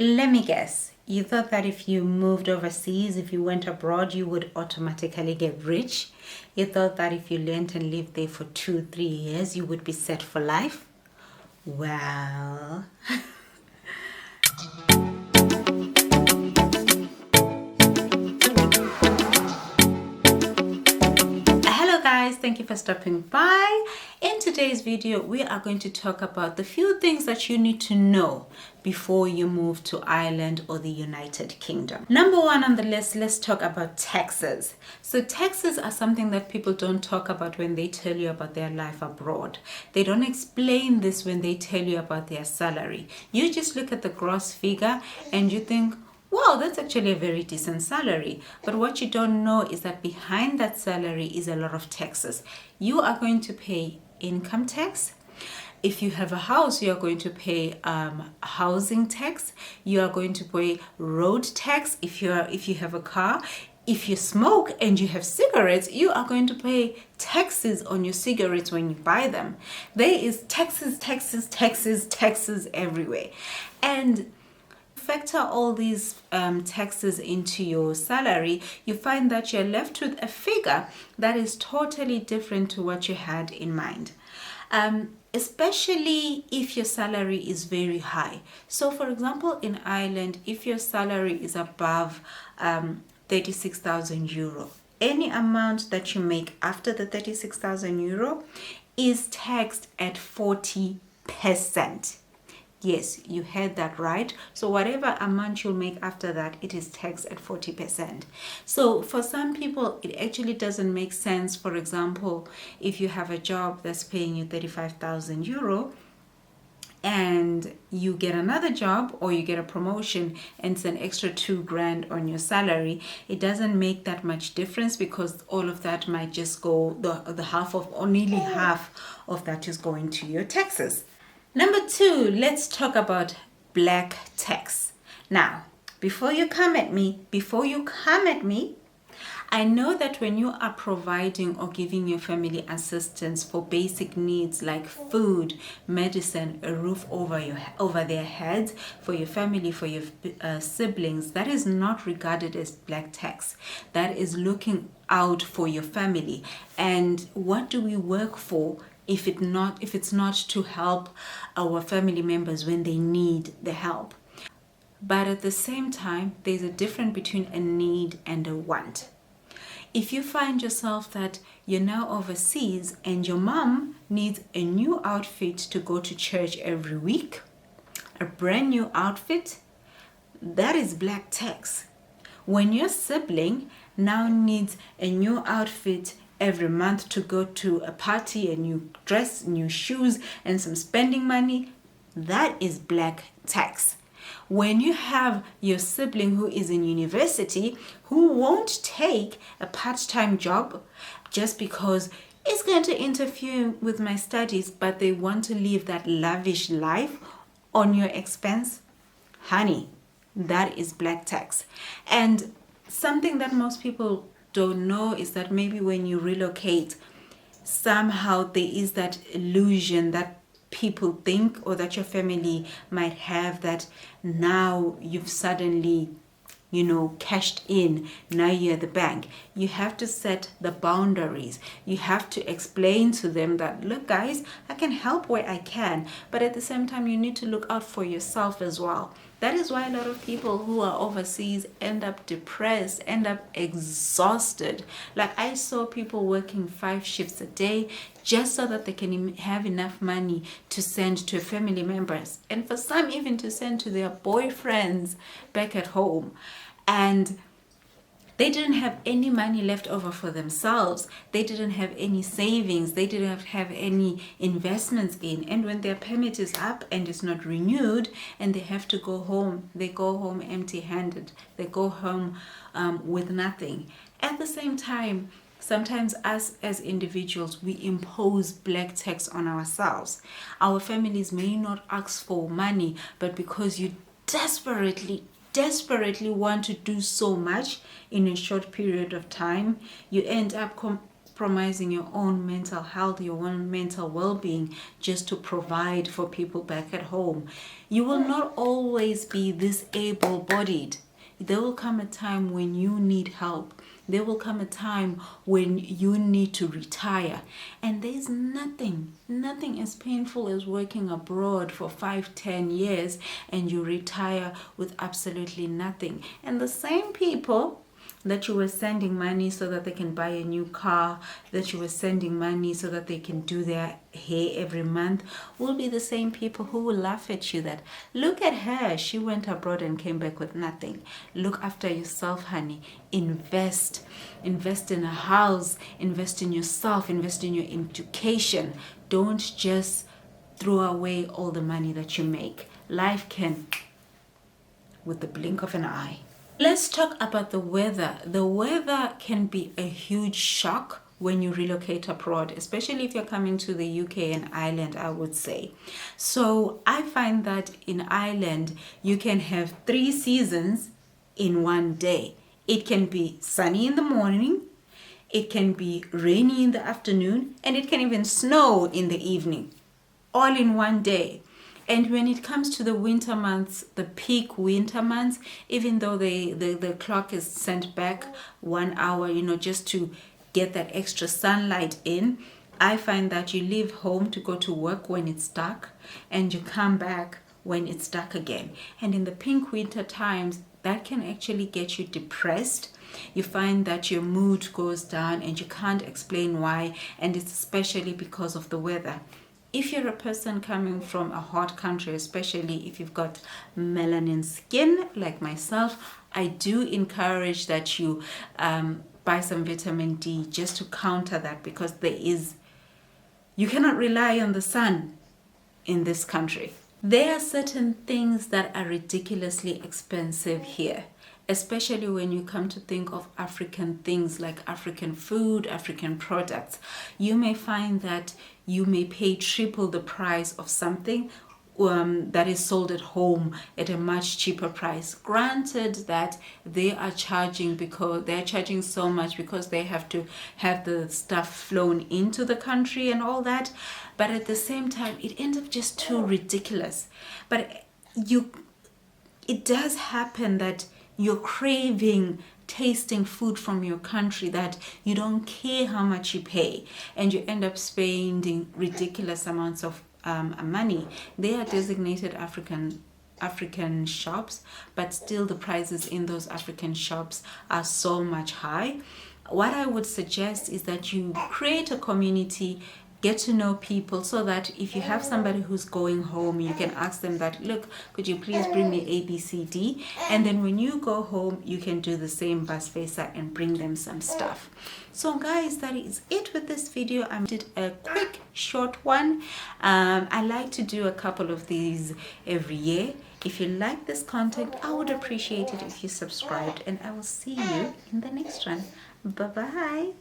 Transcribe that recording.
Let me guess. You thought that if you moved overseas, if you went abroad, you would automatically get rich. You thought that if you learned and lived there for 2-3 years, you would be set for life. Well, hello guys, thank you for stopping by. In today's video, we are going to talk about the few things that you need to know before you move to Ireland or the United Kingdom. Number one on the list, let's talk about taxes. So taxes are something that people don't talk about when they tell you about their life abroad. They don't explain this when they tell you about their salary. You just look at the gross figure and you think, wow, that's actually a very decent salary. But what you don't know is that behind that salary is a lot of taxes. You are going to pay income tax. If you have a house, you are going to pay housing tax. You are going to pay road tax if you have a car. If you smoke and you have cigarettes, you are going to pay taxes on your cigarettes when you buy them. There is taxes everywhere. And factor all these taxes into your salary, you find that you're left with a figure that is totally different to what you had in mind. Especially if your salary is very high. So for example, in Ireland, if your salary is above 36,000 euro, any amount that you make after the 36,000 euro is taxed at 40%. Yes, you heard that right. So whatever amount you'll make after that, it is taxed at 40%. So for some people, it actually doesn't make sense. For example, if you have a job that's paying you 35,000 euro and you get another job or you get a promotion and it's an extra 2 grand on your salary, it doesn't make that much difference because all of that might just go, the half of, or nearly half of that is going to your taxes. Number two, let's talk about black tax. Now, before you come at me, I know that when you are providing or giving your family assistance for basic needs like food, medicine, a roof over their heads, for your family, for your siblings, that is not regarded as black tax. That is looking out for your family. And what do we work for if it's not to help our family members when they need the help? But at the same time, there's a difference between a need and a want. If you find yourself that you're now overseas and your mom needs a new outfit to go to church every week, a brand new outfit, that is black tax. When your sibling now needs a new outfit every month to go to a party, a new dress, new shoes, and some spending money, that is black tax. When you have your sibling who is in university who won't take a part-time job just because it's going to interfere with my studies, but they want to live that lavish life on your expense, honey, that is black tax. And something that most people don't know is that maybe when you relocate, somehow there is that illusion that people think or that your family might have that now you've suddenly cashed in, now you're at the bank. You have to set the boundaries. You have to explain to them that, look guys, I can help where I can, but at the same time you need to look out for yourself as well. That is why a lot of people who are overseas end up depressed, end up exhausted. Like I saw people working 5 shifts a day just so that they can have enough money to send to family members, and for some even to send to their boyfriends back at home. And they didn't have any money left over for themselves. They didn't have any savings. They didn't have any investments in. And when their permit is up and it's not renewed and they have to go home, they go home empty-handed. They go home with nothing. At the same time, sometimes us as individuals, we impose black tax on ourselves. Our families may not ask for money, but because you desperately want to do so much in a short period of time, you end up compromising your own mental health, your own mental well-being, just to provide for people back at home. You will not always be this able-bodied. There will come a time when you need help. There will come a time when you need to retire. And there's nothing as painful as working abroad for 5-10 years and you retire with absolutely nothing. And the same people that you were sending money so that they can buy a new car, that you were sending money so that they can do their hair every month, will be the same people who will laugh at you that, look at her, she went abroad and came back with nothing. Look after yourself, honey. Invest in a house, invest in yourself, invest in your education. Don't just throw away all the money that you make. Life can, with the blink of an eye. Let's talk about the weather. The weather can be a huge shock when you relocate abroad, especially if you're coming to the UK and Ireland, I would say. So I find that in Ireland, you can have 3 seasons in one day. It can be sunny in the morning, it can be rainy in the afternoon, and it can even snow in the evening, all in one day. And when it comes to the winter months, the peak winter months, even though the clock is sent back 1 hour, just to get that extra sunlight in, I find that you leave home to go to work when it's dark and you come back when it's dark again. And in the peak winter times, that can actually get you depressed. You find that your mood goes down and you can't explain why, and it's especially because of the weather. If you're a person coming from a hot country, especially if you've got melanin skin like myself, I do encourage that you buy some vitamin D just to counter that, because you cannot rely on the sun in this country. There are certain things that are ridiculously expensive here, especially when you come to think of African things like African food, African products. You may find that you may pay triple the price of something that is sold at home at a much cheaper price. Granted that they are charging so much because they have to have the stuff flown into the country and all that, but at the same time it ends up just too ridiculous. But it does happen that you're craving tasting food from your country that you don't care how much you pay, and you end up spending ridiculous amounts of money. They are designated African shops, but still the prices in those African shops are so much high. What I would suggest is that you create a community, get to know people, so that if you have somebody who's going home, you can ask them that, look, could you please bring me ABCD? And then when you go home, you can do the same vice versa and bring them some stuff. So guys, that is it with this video. I did a quick short one. I like to do a couple of these every year. If you like this content, I would appreciate it if you subscribed, and I will see you in the next one. Bye bye.